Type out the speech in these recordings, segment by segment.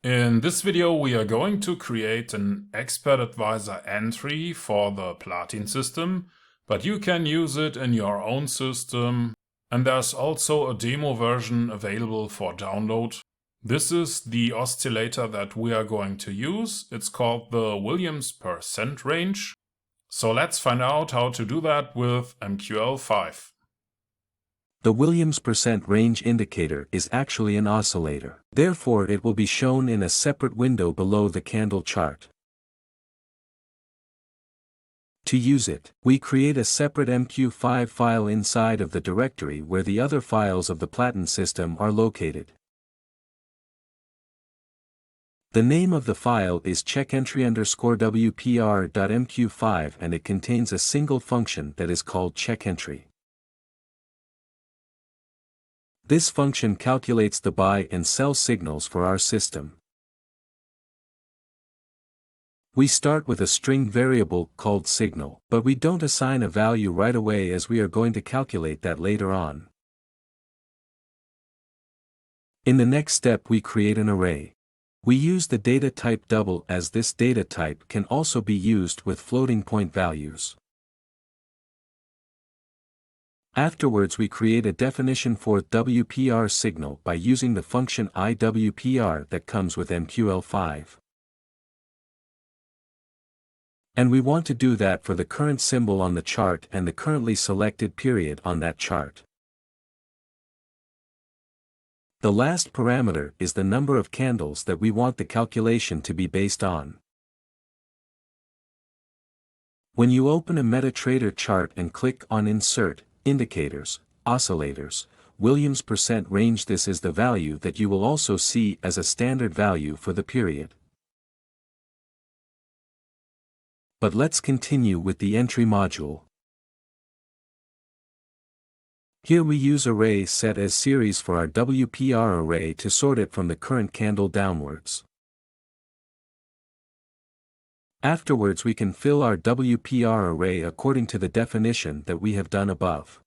In this video, we are going to create an expert advisor entry for the Platin system, but you can use it in your own system, and there's also a demo version available for download. This is the oscillator that we are going to use. It's called the Williams percent range. So let's find out how to do that with MQL5. The Williams percent range indicator is actually an oscillator. Therefore, it will be shown in a separate window below the candle chart. To use it, we create a separate MQ5 file inside of the directory where the other files of the Platin system are located. The name of the file is CheckEntry_WPR.mq5 and it contains a single function that is called CheckEntry. This function calculates the buy and sell signals for our system. We start with a string variable called signal, but we don't assign a value right away as we are going to calculate that later on. In the next step we create an array. We use the data type double as this data type can also be used with floating point values. Afterwards we create a definition for Wpr signal by using the function iWPR that comes with MQL5. And we want to do that for the current symbol on the chart and the currently selected period on that chart. The last parameter is the number of candles that we want the calculation to be based on. When you open a MetaTrader chart and click on Insert, Indicators, Oscillators, Williams percent range, this is the value that you will also see as a standard value for the period. But let's continue with the entry module. Here we use array set as series for our WPR array to sort it from the current candle downwards. Afterwards we can fill our WPR array according to the definition that we have done above.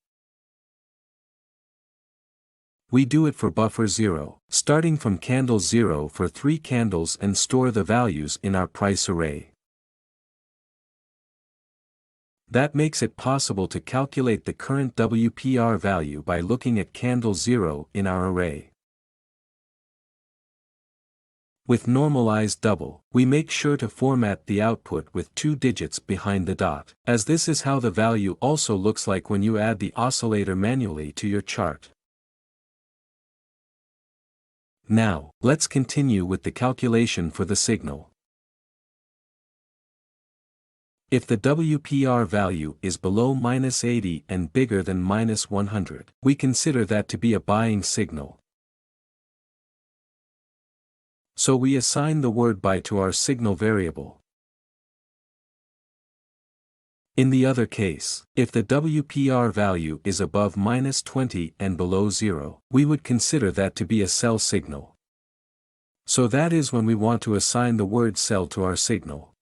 We do it for buffer 0, starting from candle 0 for 3 candles and store the values in our price array. That makes it possible to calculate the current WPR value by looking at candle 0 in our array. With normalized double, we make sure to format the output with 2 digits behind the dot, as this is how the value also looks like when you add the oscillator manually to your chart. Now, let's continue with the calculation for the signal. If the WPR value is below -80 and bigger than -100, we consider that to be a buying signal. So we assign the word buy to our signal variable. In the other case, if the WPR value is above -20 and below 0, we would consider that to be a sell signal. So that is when we want to assign the word sell to our signal.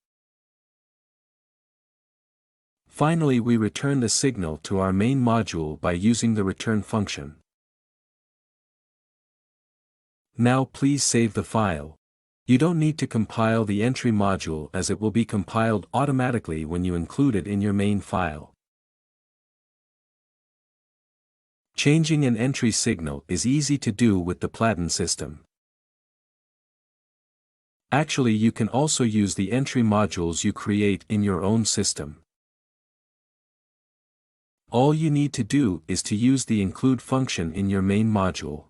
Finally, we return the signal to our main module by using the return function. Now please save the file. You don't need to compile the entry module as it will be compiled automatically when you include it in your main file. Changing an entry signal is easy to do with the Platin system. Actually, you can also use the entry modules you create in your own system. All you need to do is to use the include function in your main module.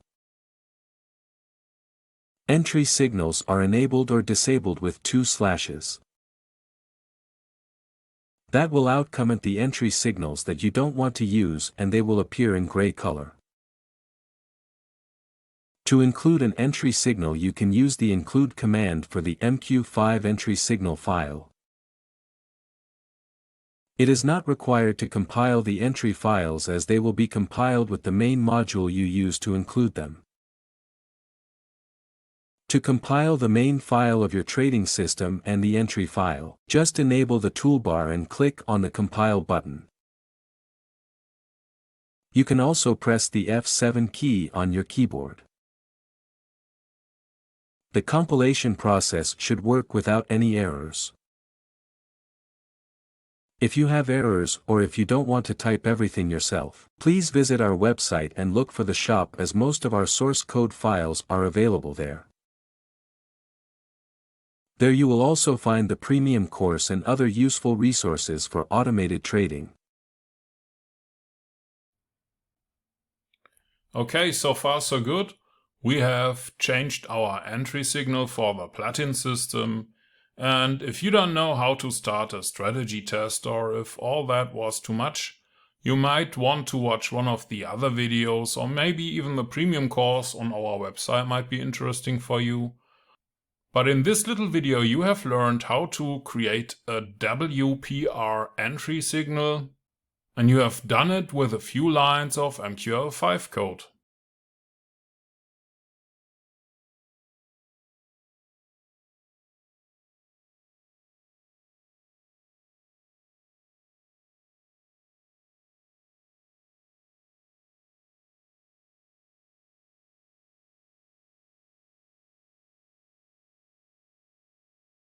Entry signals are enabled or disabled with 2 slashes. That will outcomment the entry signals that you don't want to use and they will appear in gray color. To include an entry signal, you can use the include command for the MQ5 entry signal file. It is not required to compile the entry files as they will be compiled with the main module you use to include them. To compile the main file of your trading system and the entry file, just enable the toolbar and click on the Compile button. You can also press the F7 key on your keyboard. The compilation process should work without any errors. If you have errors or if you don't want to type everything yourself, please visit our website and look for the shop, as most of our source code files are available there. There you will also find the premium course and other useful resources for automated trading. Okay, so far so good. We have changed our entry signal for the Platin system. And if you don't know how to start a strategy test, or if all that was too much, you might want to watch one of the other videos, or maybe even the premium course on our website might be interesting for you. But in this little video you have learned how to create a WPR entry signal, and you have done it with a few lines of MQL5 code.